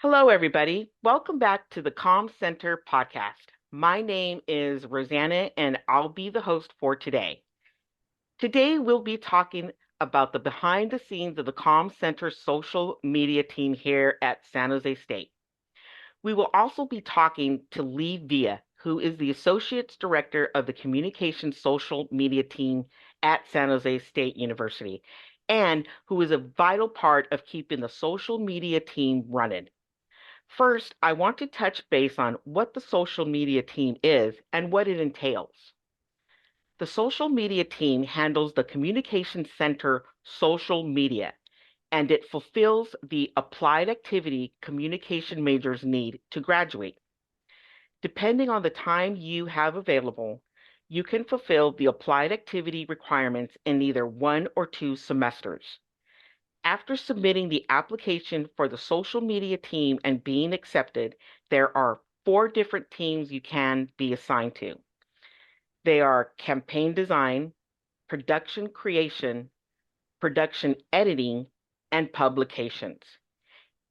Hello, everybody. Welcome back to the COMM Center podcast. My name is Rosanna, and I'll be the host for today. Today, we'll be talking about the behind the scenes of the COMM Center social media team here at San Jose State. We will also be talking to Leigh Villa, who is the Associate Director of the Communications Social Media Team at San Jose State University, and who is a vital part of keeping the social media team running. First, I want to touch base on what the social media team is and what it entails. The social media team handles the Communication Center social media, and it fulfills the applied activity communication majors need to graduate. Depending on the time you have available, you can fulfill the applied activity requirements in either 1 or 2 semesters. After submitting the application for the social media team and being accepted, there are 4 different teams you can be assigned to. They are campaign design, production creation, production editing, and publications.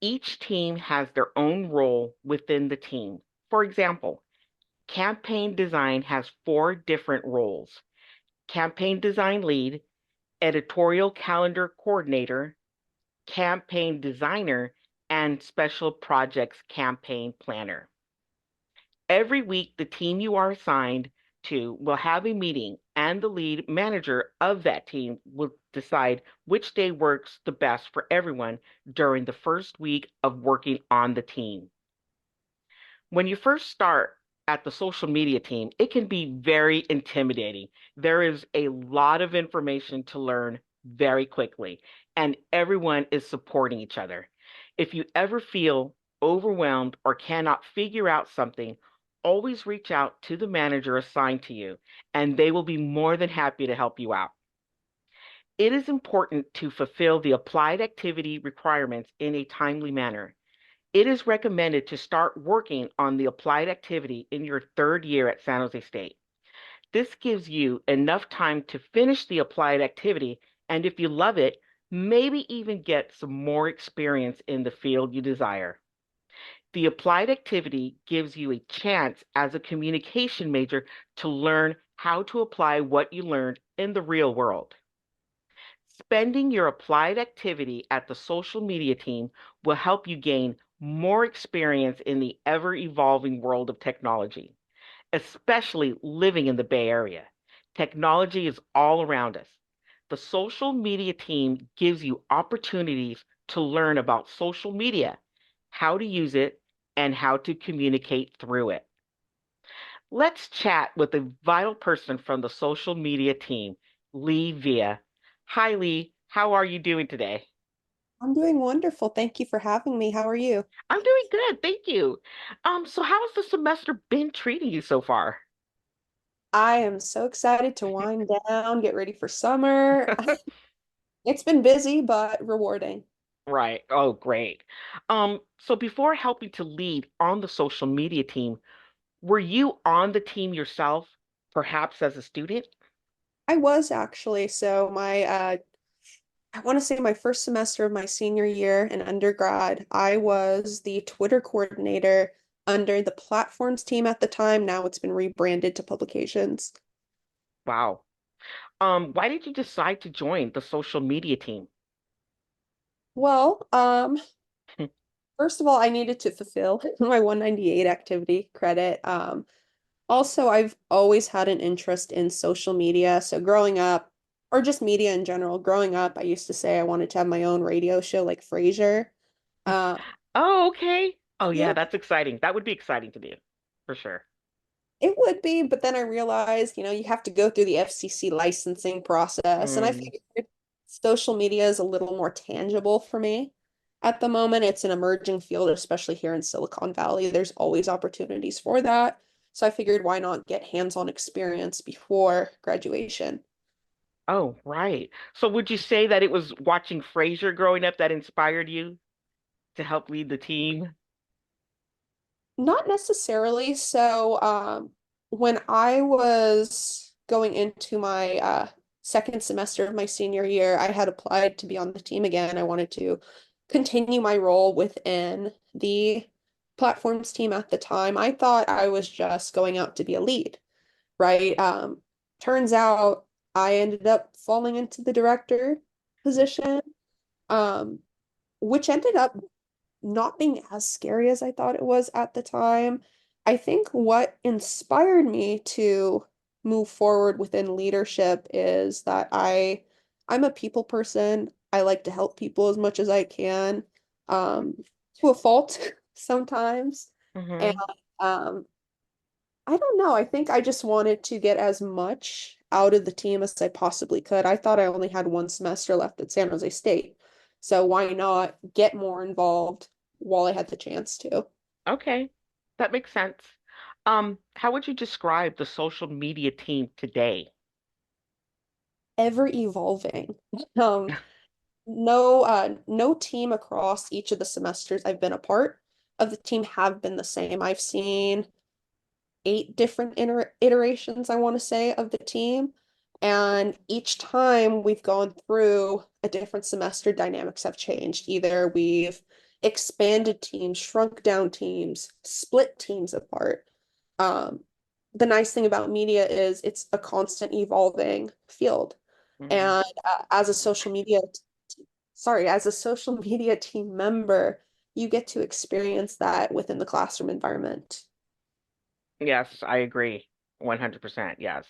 Each team has their own role within the team. For example, campaign design has 4 different roles: campaign design lead, editorial calendar coordinator, campaign designer, and special projects campaign planner. Every week, the team you are assigned to will have a meeting, and the lead manager of that team will decide which day works the best for everyone during the first week of working on the team. When you first start at the social media team, it can be very intimidating. There is a lot of information to learn very quickly, and everyone is supporting each other. If you ever feel overwhelmed or cannot figure out something, always reach out to the manager assigned to you, and they will be more than happy to help you out. It is important to fulfill the applied activity requirements in a timely manner. It is recommended to start working on the applied activity in your 3rd year at San Jose State. This gives you enough time to finish the applied activity, and if you love it, maybe even get some more experience in the field you desire. The applied activity gives you a chance as a communication major to learn how to apply what you learned in the real world. Spending your applied activity at the social media team will help you gain more experience in the ever evolving world of technology, especially living in the Bay Area. Technology is all around us. The social media team gives you opportunities to learn about social media, how to use it, and how to communicate through it. Let's chat with a vital person from the social media team, Leigh Villa. Hi, Leigh. How are you doing today? I'm doing wonderful. Thank you for having me. How are you? I'm doing good, thank you. So how's the semester been treating you so far? I am so excited to wind down, get ready for summer. It's been busy, but rewarding. Right. Oh, great. So before helping to lead on the social media team, were you on the team yourself, perhaps as a student? I was actually, so I want to say my first semester of my senior year in undergrad, I was the Twitter coordinator under the platforms team at the time. Now it's been rebranded to publications. Wow. Why did you decide to join the social media team? Well, first of all, I needed to fulfill my 198 activity credit. Also, I've always had an interest in social media. So growing up, or just media in general, growing up, I used to say I wanted to have my own radio show like Frasier. Uh, Oh, okay. Oh, yeah, yeah, that's exciting. That would be exciting to do, for sure. it would be, but then I realized, you have to go through the FCC licensing process, and I Mm. figured social media is a little more tangible for me. At the moment, it's an emerging field, especially here in Silicon Valley. There's always opportunities for that. So I figured, why not get hands-on experience before graduation? Oh, right. So would you say that it was watching Frasier growing up that inspired you to help lead the team? Not necessarily. So, when I was going into my second semester of my senior year, I had applied to be on the team again. I wanted to continue my role within the platforms team at the time. I thought I was just going out to be a lead, right? Turns out I ended up falling into the director position, um, which ended up not being as scary as I thought it was at the time. I think what inspired me to move forward within leadership is that I'm a people person. I like to help people as much as I can, um, to a fault sometimes. And Hmm. um, I don't know. I think I just wanted to get as much out of the team as I possibly could. I thought I only had one semester left at San Jose State. So why not get more involved while I had the chance to? Okay, that makes sense. How would you describe the social media team today? Ever evolving. Um, no team across each of the semesters I've been a part of the team have been the same. I've seen 8 different iterations, I want to say, of the team. And each time we've gone through a different semester, dynamics have changed. Either we've expanded teams, shrunk down teams, split teams apart. Um, the nice thing about media is it's a constant evolving field. Hmm. And as a social media team member, you get to experience that within the classroom environment. Yes, I agree. 100%. Yes.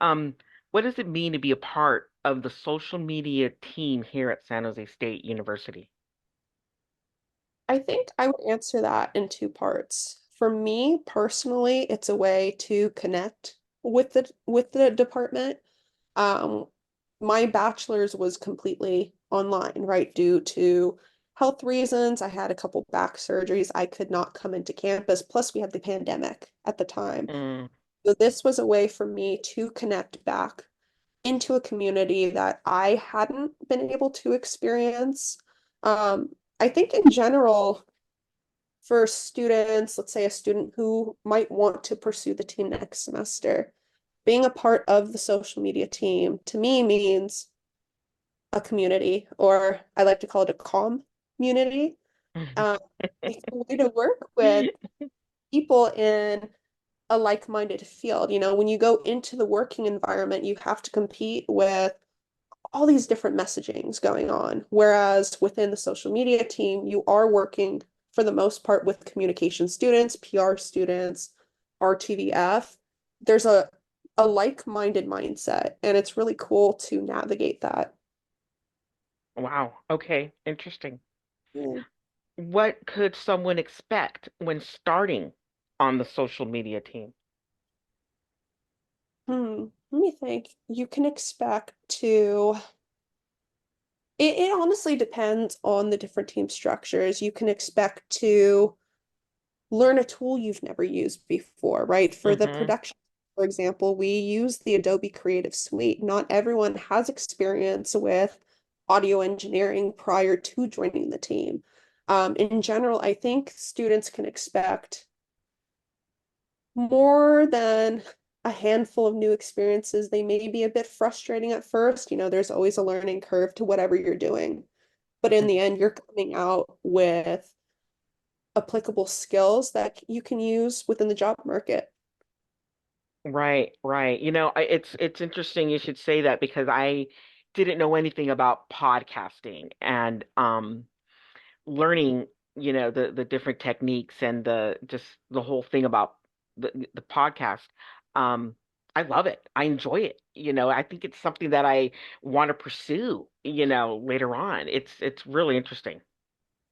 Um, what does it mean to be a part of the social media team here at San Jose State University? I think I would answer that in 2 parts. For me personally, it's a way to connect with the department. Um, my bachelor's was completely online, right? Due to health reasons, I had a couple back surgeries. I could not come into campus. Plus, we had the pandemic at the time. Mm, So this was a way for me to connect back into a community that I hadn't been able to experience. I think in general, for students, let's say a student who might want to pursue the team next semester, being a part of the social media team to me means a community, or I like to call it a COMM community. Um, it's a way to work with people in a like-minded field. You know, when you go into the working environment, you have to compete with all these different messagings going on. Whereas within the social media team, you are working for the most part with communication students, PR students, RTVF. There's a like-minded mindset, and it's really cool to navigate that. wow. Okay. Interesting. Yeah. What could someone expect when starting on the social media team? Let me think. You can expect to it honestly depends on the different team structures. You can expect to learn a tool you've never used before, right? For the Hmm. production, for example, we use the Adobe Creative Suite. Not everyone has experience with audio engineering prior to joining the team. In general, I think students can expect more than a handful of new experiences. They may be a bit frustrating at first. You know, there's always a learning curve to whatever you're doing. But in the end, you're coming out with applicable skills that you can use within the job market. Right, right. It's interesting you should say that because I didn't know anything about podcasting and learning, the different techniques and the just the whole thing about the podcast. Um, I love it. I enjoy it. I think it's something that I want to pursue, later on. It's really interesting.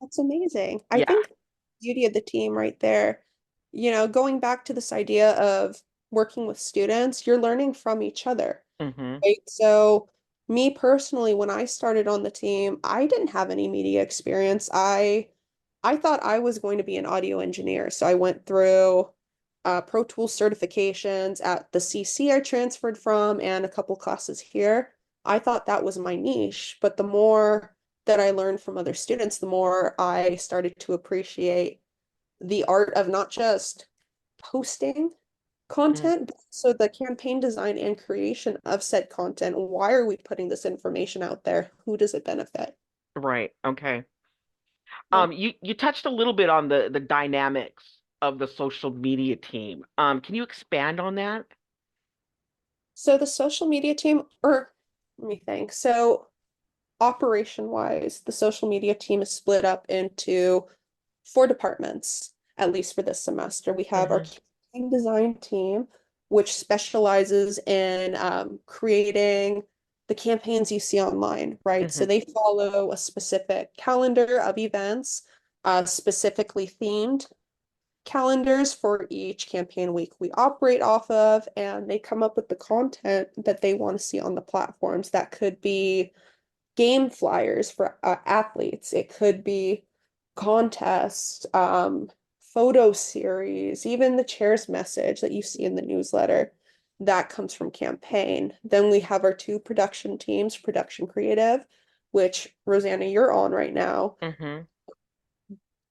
That's amazing. I Yeah. think the beauty of the team right there, you know, going back to this idea of working with students, you're learning from each other, Hmm. right? So, me personally, when I started on the team, I didn't have any media experience. I thought I was going to be an audio engineer, so I went through Pro Tools certifications at the CC I transferred from and a couple classes here. I thought that was my niche, but the more that I learned from other students, the more I started to appreciate the art of not just posting content, but also the campaign design and creation of said content. Why are we putting this information out there? Who does it benefit? Right. Okay. Yeah. You touched a little bit on the dynamics of the social media team. Can you expand on that? So the social media team, or let me think. So operation wise, the social media team is split up into four departments, at least for this semester. We have our Mm-hmm. campaign design team, which specializes in creating the campaigns you see online, right? So Mm-hmm. they follow a specific calendar of events, specifically themed calendars for each campaign week we operate off of, and they come up with the content that they want to see on the platforms. That could be game flyers for athletes. It could be contests, photo series, even the chair's message that you see in the newsletter. That comes from campaign. Then we have our two production teams, production creative, which Rosanna, you're on right now. Mm-hmm.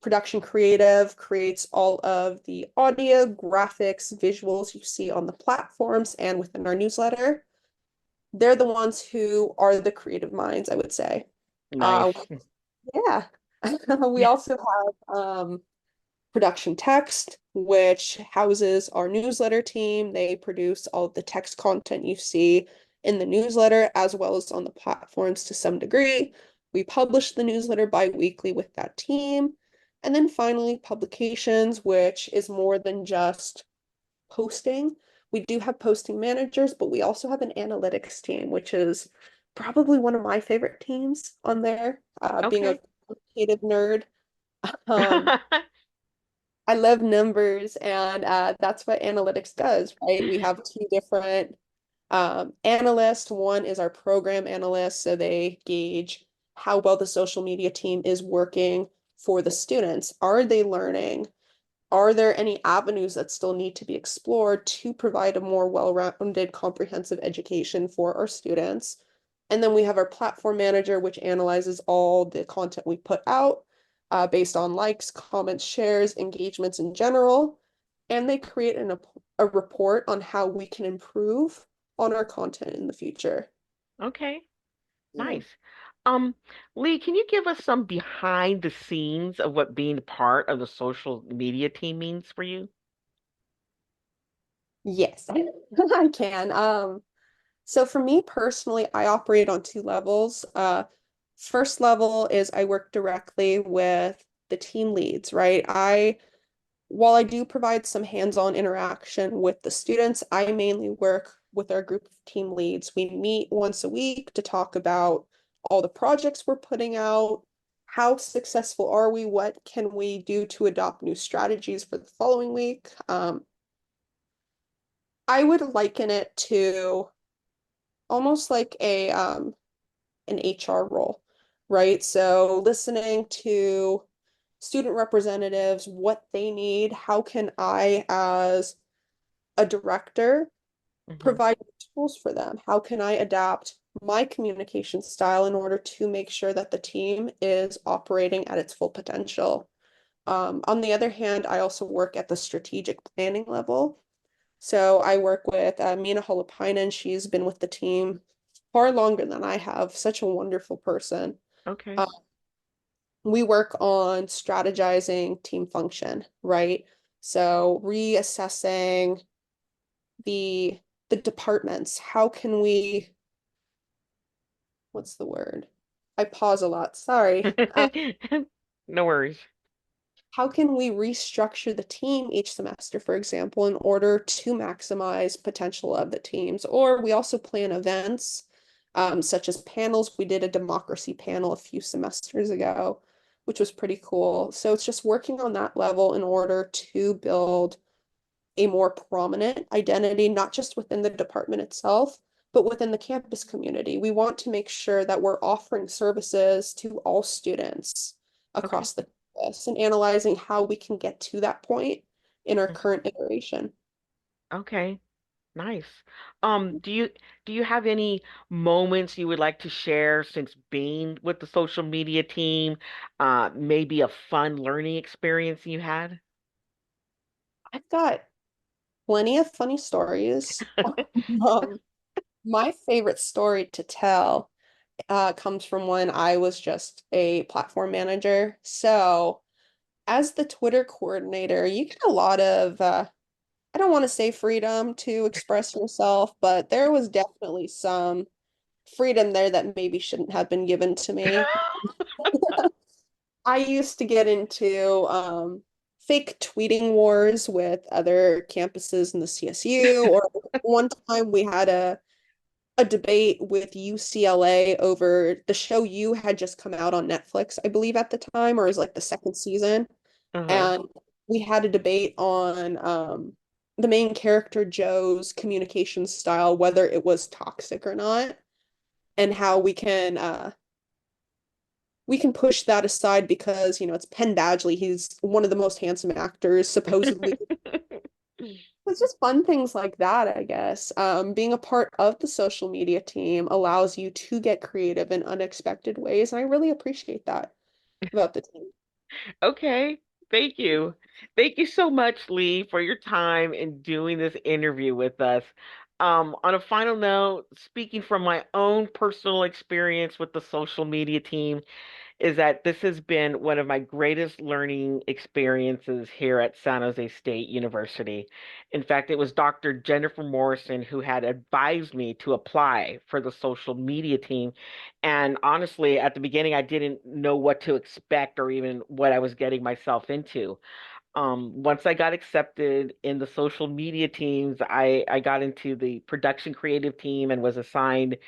Production creative creates all of the audio, graphics, visuals you see on the platforms and within our newsletter. They're the ones who are the creative minds, I would say. Uh, Nice. yeah. We also have production text, which houses our newsletter team. They produce all of the text content you see in the newsletter as well as on the platforms to some degree. We publish the newsletter bi-weekly with that team. And then finally, publications, which is more than just posting. We do have posting managers, but we also have an analytics team, which is probably one of my favorite teams on there. Being a Okay. quantitative nerd, um, I love numbers, and that's what analytics does, right? We have two different analysts. One is our program analyst, so they gauge how well the social media team is working for the students. Are they learning? Are there any avenues that still need to be explored to provide a more well-rounded, comprehensive education for our students? And then we have our platform manager, which analyzes all the content we put out based on likes, comments, shares, engagements in general. And they create a report on how we can improve on our content in the future. Okay. Yeah. Nice. Um, Leigh, can you give us some behind the scenes of what being part of the social media team means for you? Yes, I can. So for me personally, I operate on two levels. First level is I work directly with the team leads, right? While I do provide some hands-on interaction with the students, I mainly work with our group of team leads. We meet once a week to talk about all the projects we're putting out, how successful are we, what can we do to adopt new strategies for the following week. I would liken it to almost like a an HR role, right? So listening to student representatives, what they need, how can I, as a director, Hmm. provide tools for them? How can I adapt my communication style in order to make sure that the team is operating at its full potential? On the other hand, I also work at the strategic planning level. So I work with Mina Holopainen. She's been with the team far longer than I have. Such a wonderful person. Okay. Uh, we work on strategizing team function, right? So reassessing the the departments. How can we, what's the word? I pause a lot. Sorry. No worries. How can we restructure the team each semester, for example, in order to maximize potential of the teams? Or we also plan events, such as panels. We did a democracy panel a few semesters ago, which was pretty cool. So it's just working on that level in order to build a more prominent identity, not just within the department itself, but within the campus community. We want to make sure that we're offering services to all students Okay. across the campus and analyzing how we can get to that point in our Mhm. current iteration. Okay. Nice. Do you have any moments you would like to share since being with the social media team? Maybe a fun learning experience you had? I've got plenty of funny stories. Um, my favorite story to tell. comes from when I was just a platform manager. So, as the Twitter coordinator, you get a lot of, I don't want to say freedom to express yourself, but there was definitely some freedom there that maybe shouldn't have been given to me. I used to get into fake tweeting wars with other campuses in the CSU, or one time we had a debate with UCLA over the show You had just come out on Netflix, I believe at the time, or it was like the second season. Uh-huh. And we had a debate on the main character Joe's communication style, whether it was toxic or not, and how we can push that aside because, it's Penn Badgley. He's one of the most handsome actors, supposedly. It's just fun things like that, I guess. Being a part of the social media team allows you to get creative in unexpected ways, and I really appreciate that about the team. Okay. Thank you. Thank you so much, Leigh, for your time in doing this interview with us. On a final note, speaking from my own personal experience with the social media team, is that this has been one of my greatest learning experiences here at San Jose State University. In fact, it was Dr. Jennifer Morrison who had advised me to apply for the social media team. And honestly, at the beginning, I didn't know what to expect or even what I was getting myself into. Once I got accepted in the social media teams, I got into the production creative team and was assigned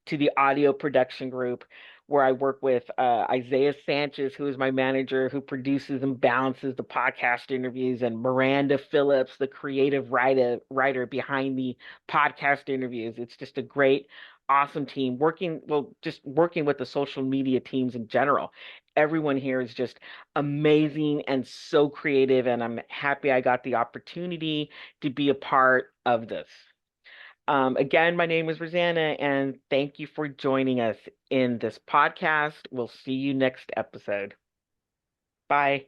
to the audio production group where I work with Isaiah Sanchez, who is my manager, who produces and balances the podcast interviews, and Miranda Phillips, the creative writer behind the podcast interviews. It's just a great, awesome team working, well, just working with the social media teams in general. Everyone here is just amazing and so creative, and I'm happy I got the opportunity to be a part of this. Again, my name is Rosanna, and thank you for joining us in this podcast. We'll see you next episode. Bye.